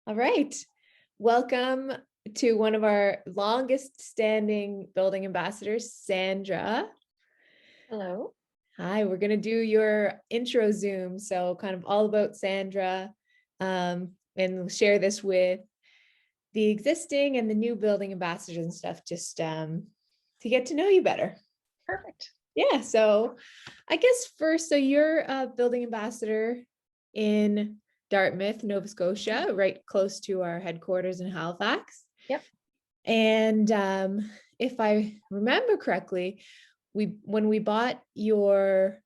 All right. Welcome to one of our longest standing building ambassadors, Sandra. Hello. Hi, we're going to do your intro Zoom. So kind of all about Sandra, and we'll share this with the existing and the new building ambassadors and stuff, just to get to know you better. Perfect. Yeah. So I guess first, so you're a building ambassador in Dartmouth, Nova Scotia, right close to our headquarters in Halifax. Yep. And if I remember correctly, when we bought your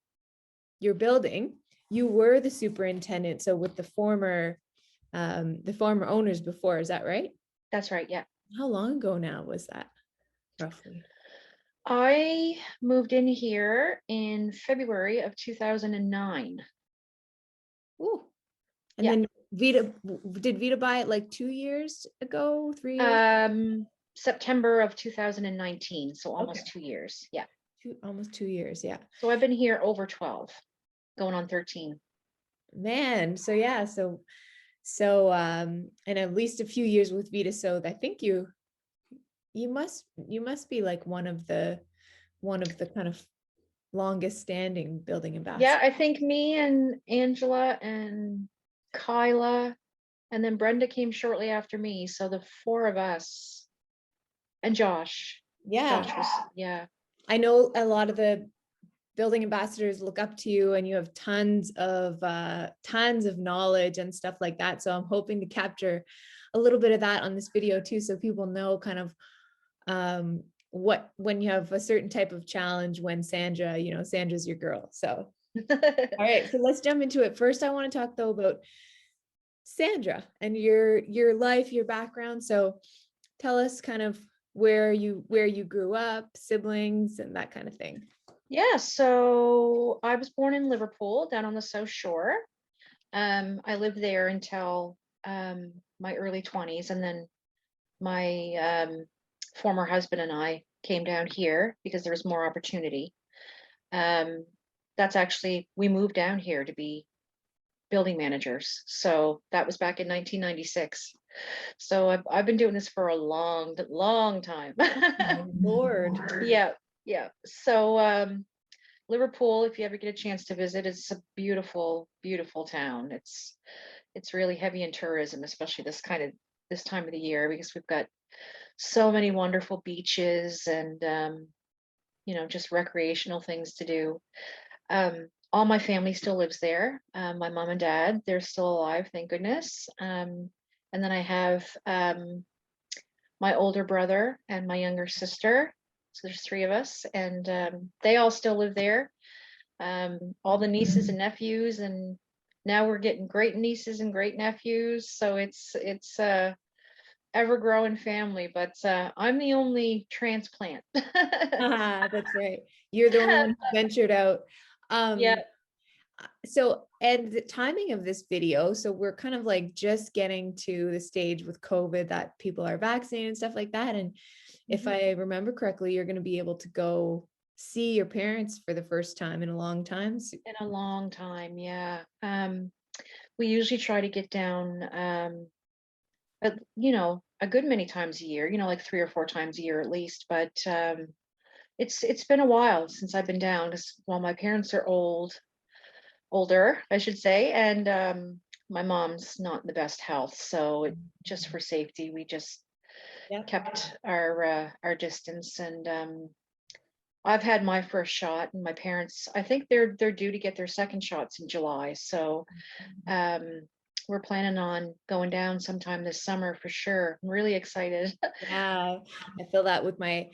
building, you were the superintendent. So with the former owners before, is that right? That's right. Yeah. How long ago now was that, roughly? I moved in here in February of 2009. Ooh. And Yeah. then did VIDA buy it like 2 years ago, 3 years? September of 2019. So Okay. almost 2 years. Yeah. Almost 2 years. Yeah. So I've been here over 12, going on 13. Man. So yeah. And at least a few years with VIDA. So I think you must be like one of the kind of longest standing building Yeah. ambassadors. I think me and Angela and Kyla and then Brenda came shortly after me. So the four of us and Josh. Yeah. Josh was, yeah. I know a lot of the building ambassadors look up to you and you have tons of knowledge and stuff like that. So I'm hoping to capture a little bit of that on this video too, so people know kind of what, when you have a certain type of challenge, when Sandra's your girl. So all right, so let's jump into it. First, I want to talk though about Sandra and your life, your background. So tell us kind of where you grew up, siblings, and that kind of thing. Yeah, so I was born in Liverpool down on the South Shore. I lived there until my early 20s, and then my former husband and I came down here because there was more opportunity. Um, that's actually, we moved down here to be building managers. So that was back in 1996. So I've been doing this for a long, long time. Oh, Lord. Yeah, yeah. So Liverpool, if you ever get a chance to visit, it's a beautiful, beautiful town. It's really heavy in tourism, especially this time of the year, because we've got so many wonderful beaches and just recreational things to do. All my family still lives there. My mom and dad, they're still alive, thank goodness. And then I have my older brother and my younger sister. So there's three of us, and they all still live there. All the nieces and nephews, and now we're getting great nieces and great nephews. So it's a ever growing family, but I'm the only transplant. That's right. You're the only one who ventured out. Yeah. So, and the timing of this video, so we're kind of like just getting to the stage with COVID that people are vaccinated and stuff like that. And if Mhm. I remember correctly, you're going to be able to go see your parents for the first time in a long time. In a long time, yeah. We usually try to get down, a good many times a year, like 3 or 4 times a year at least. But it's been a while since I've been down because, well, my parents are older, I should say, and my mom's not in the best health. So just for safety, we just Yeah. kept our distance. And I've had my first shot, and my parents, I think they're due to get their second shots in July. So we're planning on going down sometime this summer for sure. I'm really excited. Yeah, I feel that with my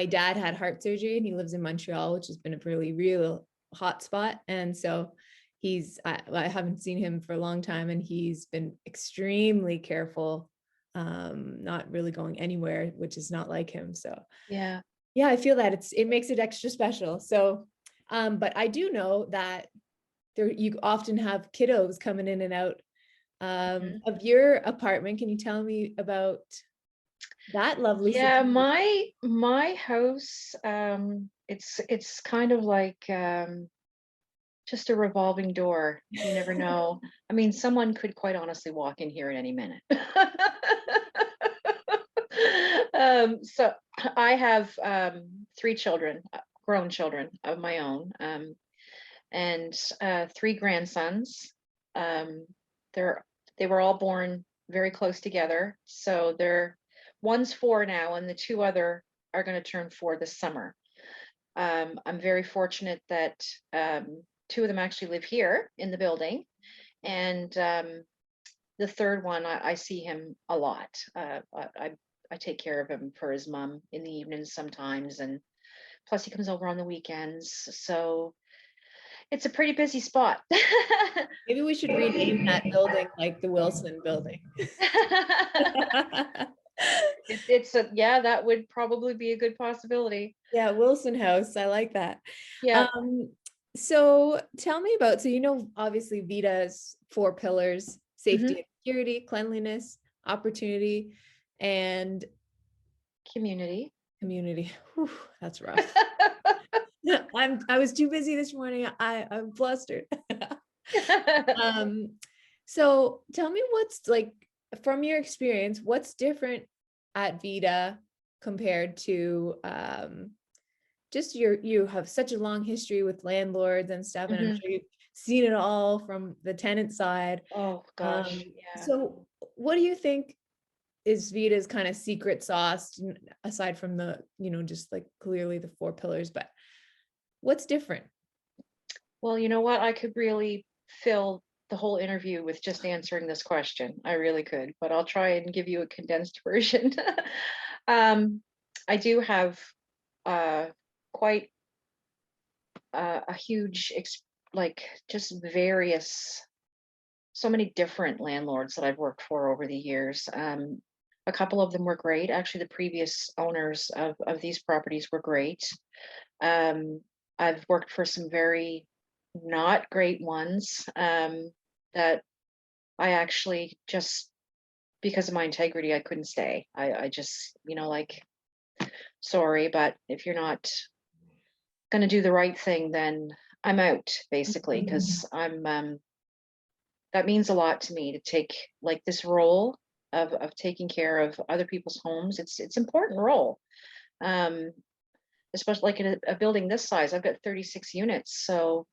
dad had heart surgery and he lives in Montreal, which has been a really real hot spot. And so I haven't seen him for a long time and he's been extremely careful, not really going anywhere, which is not like him. So Yeah. yeah, I feel that it makes it extra special. So, but I do know that you often have kiddos coming in and out Mhm. of your apartment. Can you tell me about that lovely Yeah, situation? my house, it's kind of like just a revolving door. You never know. I mean, someone could quite honestly walk in here at any minute. So I have three children, grown children of my own, and three grandsons. Um, they're they were all born very close together, so they're one's 4 now, and the two other are going to turn 4 this summer. I'm very fortunate that two of them actually live here in the building, and the third one, I see him a lot. I take care of him for his mom in the evenings sometimes, and plus he comes over on the weekends. So it's a pretty busy spot. Maybe we should rename that building like the Wilson building. It's a, yeah, that would probably be a good possibility. Yeah, Wilson House. I like that. Yeah. So tell me about, so obviously VIDA's 4 pillars: safety Hmm. and security, cleanliness, opportunity, and Community. community. Whew, that's rough. I was too busy this morning. I'm flustered. Um, so tell me, what's like, from your experience, what's different at VIDA compared to just you have such a long history with landlords and stuff, and I'm Hmm. sure you've seen it all from the tenant side. Oh gosh, yeah. So what do you think is VIDA's kind of secret sauce, aside from the, just like clearly the 4 pillars, but what's different? Well, you know what? I could really fill the whole interview with just answering this question. I really could, but I'll try and give you a condensed version. um, I do have uh, quite a huge, like just various, so many different landlords that I've worked for over the years. A couple of them were great. Actually, the previous owners of these properties were great. Um, I've worked for some very not great ones, that I actually just, because of my integrity, I couldn't stay. I just, like, sorry, but if you're not going to do the right thing, then I'm out, basically, Mhm. because that means a lot to me to take like this role of taking care of other people's homes. It's important role. Um, Especially like in a building this size. I've got 36 units, so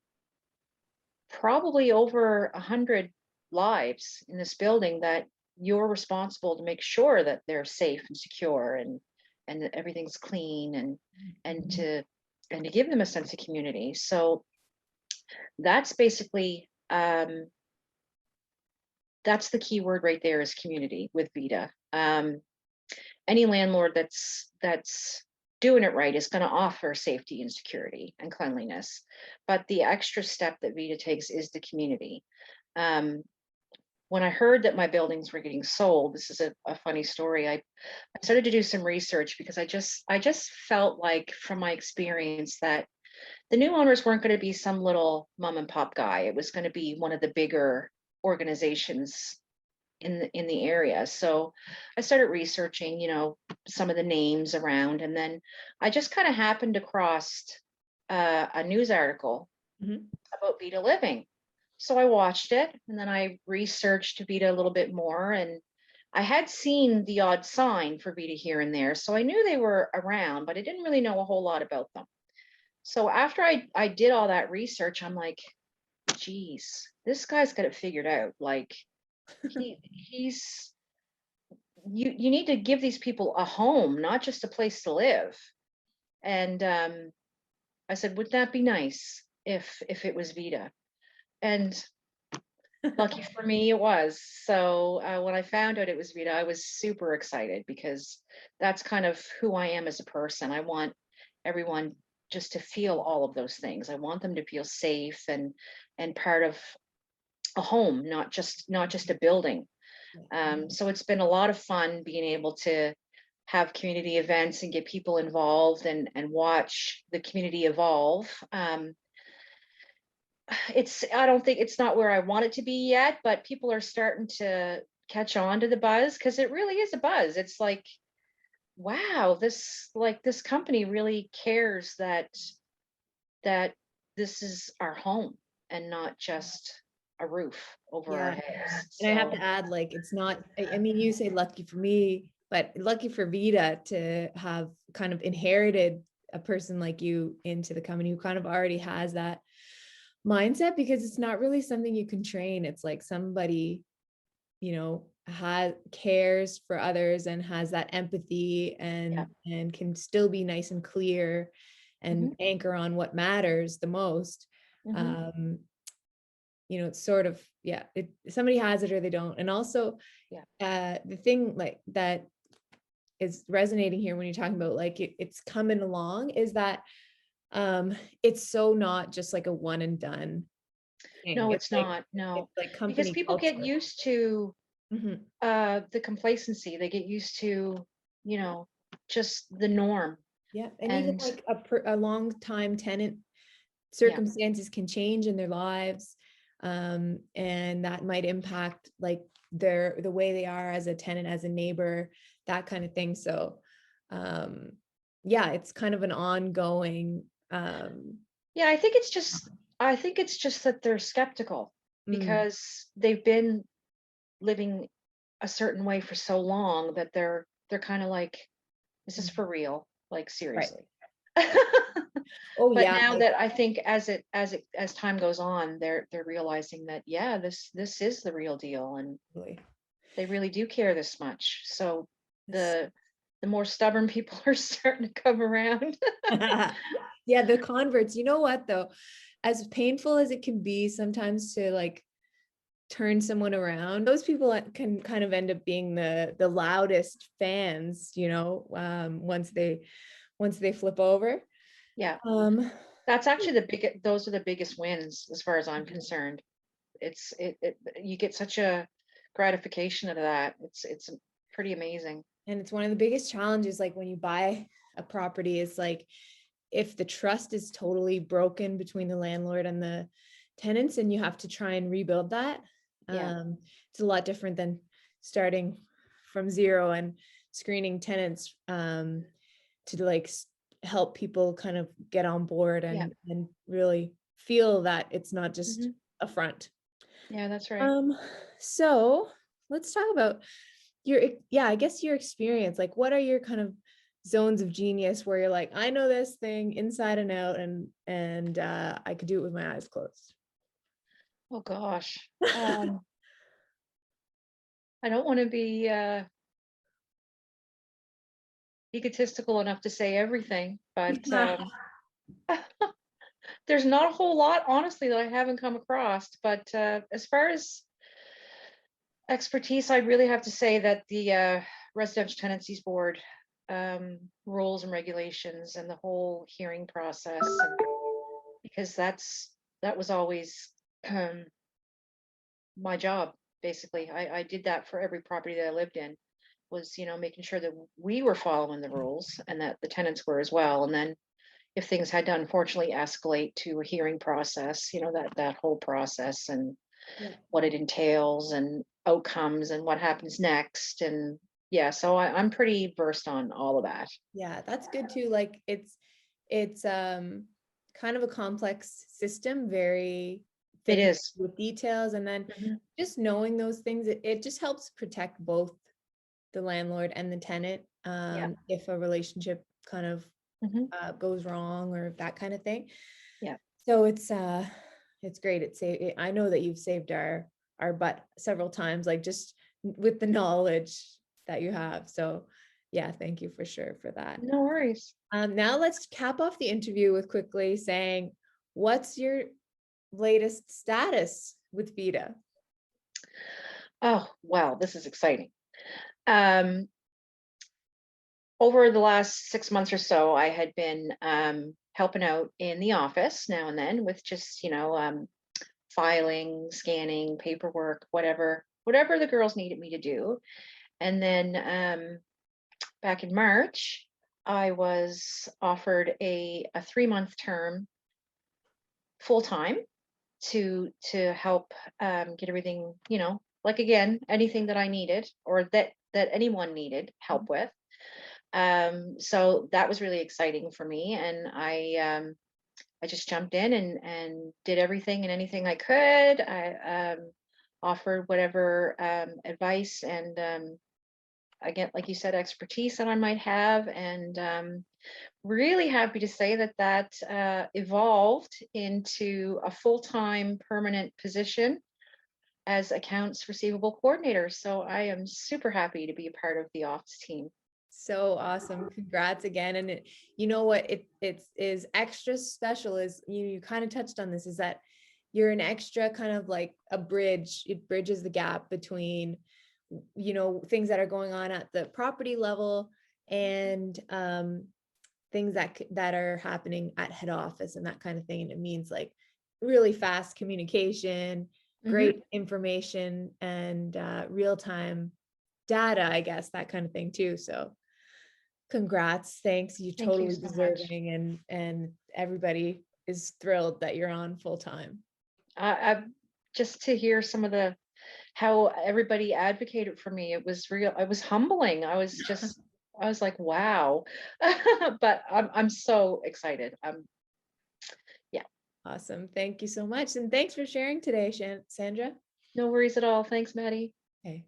probably over 100 lives in this building that you're responsible to make sure that they're safe and secure, and that everything's clean, and Mhm. to give them a sense of community. So that's basically, that's the key word right there, is community with VIDA. Any landlord that's doing it right is going to offer safety and security and cleanliness, but the extra step that VIDA takes is the community. Um, when I heard that my buildings were getting sold, this is a funny story. I started to do some research because I just felt like, from my experience, that the new owners weren't going to be some little mom and pop guy. It was going to be one of the bigger organizations in the area. So I started researching, some of the names around, and then I just kind of happened across a news article Mhm. about Vita Living. So I watched it, and then I researched Vita a little bit more, and I had seen the odd sign for Vita here and there, so I knew they were around, but I didn't really know a whole lot about them. So after I did all that research, I'm like, geez, this guy's got it figured out. Like, he's you need to give these people a home, not just a place to live. And I said, wouldn't that be nice if it was Vita? And lucky for me, it was. So when I found out it was Vita, I was super excited, because that's kind of who I am as a person. I want everyone just to feel all of those things. I want them to feel safe and part of a home, not just a building. So it's been a lot of fun being able to have community events and get people involved, and watch the community evolve. I don't think it's not where I want it to be yet, but people are starting to catch on to the buzz, because it really is a buzz. It's like, wow, this company really cares that this is our home. and not just a roof over our Yeah. heads. And I have So to add, like, it's not, I mean, you say lucky for me, but lucky for Vida to have kind of inherited a person like you into the company who kind of already has that mindset, because it's not really something you can train. It's like somebody, has cares for others and has that empathy yeah. and can still be nice and clear and Hmm. anchor on what matters the most. Hmm. Um, it's sort of, yeah, somebody has it or they don't. And also, Yeah. the thing like that is resonating here when you're talking about like it's coming along is that it's so not just like a one and done thing. No, it's not. No, It's like because company people get culture. used to Mhm. the complacency. They get used to, you know, just the norm. Yeah, and even And like a long time tenant, yeah, circumstances can change in their lives, and that might impact like the way they are as a tenant, as a neighbor, that kind of thing. So, um, yeah, it's kind of an ongoing. yeah, I think it's just that they're skeptical Mm, because they've been living a certain way for so long that they're kind of like, is this mm, for real? Like right. seriously. Oh But yeah, now like that I think as time goes on, they're realizing that yeah, this is the real deal, and totally. they really do care this much. So It's- the more stubborn people are starting to come around. yeah, the converts. You know what though? As painful as it can be sometimes to like turn someone around, those people can kind of end up being the loudest fans, once they flip over. Yeah, um that's actually those are the biggest wins as far as I'm concerned. It you get such a gratification out of that. It's pretty amazing. and it's one of the biggest challenges, like when you buy a property, is like if the trust is totally broken between the landlord and the tenants and you have to try and rebuild that. Yeah. It's a lot different than starting from zero and screening tenants, to like help people kind of get on board Yeah. and really feel that it's not just Hmm. a front. Yeah, that's right. Um, so let's talk about yeah, I guess your experience. Like, what are your kind of zones of genius where you're like, I know this thing inside and out, and I could do it with my eyes closed. Oh gosh. I don't want to be egotistical enough to say everything, but there's not a whole lot, honestly, that I haven't come across. But as far as expertise, I really have to say that the Residential Tenancies Board rules and regulations and the whole hearing process, and because that was always um, my job. Basically, I did that for every property that I lived in. Was making sure that we were following the rules and that the tenants were as well. And then if things had to unfortunately escalate to a hearing process, that whole process and Yeah. what it entails and outcomes and what happens next. And yeah, so I'm pretty versed on all of that. Yeah, that's good too. Like it's kind of a complex system, very It thick is. with details. And then Mhm. just knowing those things, it just helps protect both the landlord and the tenant, Yeah. if a relationship kind of Hmm. goes wrong or that kind of thing. Yeah. So it's great. I know that you've saved our butt several times, like just with the knowledge that you have. So yeah, thank you for sure for that. No worries. Now let's cap off the interview with quickly saying, what's your latest status with VIDA? Oh, wow, this is exciting. Um, Over the last 6 months or so, I had been helping out in the office now and then with just, filing, scanning, paperwork, whatever the girls needed me to do. And then back in March, I was offered a 3-month term full time to help get everything, like again, anything that I needed or that anyone needed help with. So that was really exciting for me, and I I just jumped in and did everything and anything I could. I offered whatever advice and again, like you said, expertise that I might have, and really happy to say that evolved into a full-time permanent position as accounts receivable coordinator. So I am super happy to be a part of the office team. So awesome. Congrats again. And you know what it is extra special is you kind of touched on this, is that you're an extra kind of like a bridge. It bridges the gap between, things that are going on at the property level and things that are happening at head office and that kind of thing. And it means like really fast communication, Mhm. great information, and real-time data, I guess, that kind of thing too. So congrats. Thanks. You're Thank you totally so much. deserving, and everybody is thrilled that you're on full time. I just to hear some of the how everybody advocated for me, it was real. It was humbling. I was like, wow. But I'm so excited. Yeah, Awesome. Thank you so much. And thanks for sharing today, Sandra. no worries at all. Thanks, Maddie. Okay.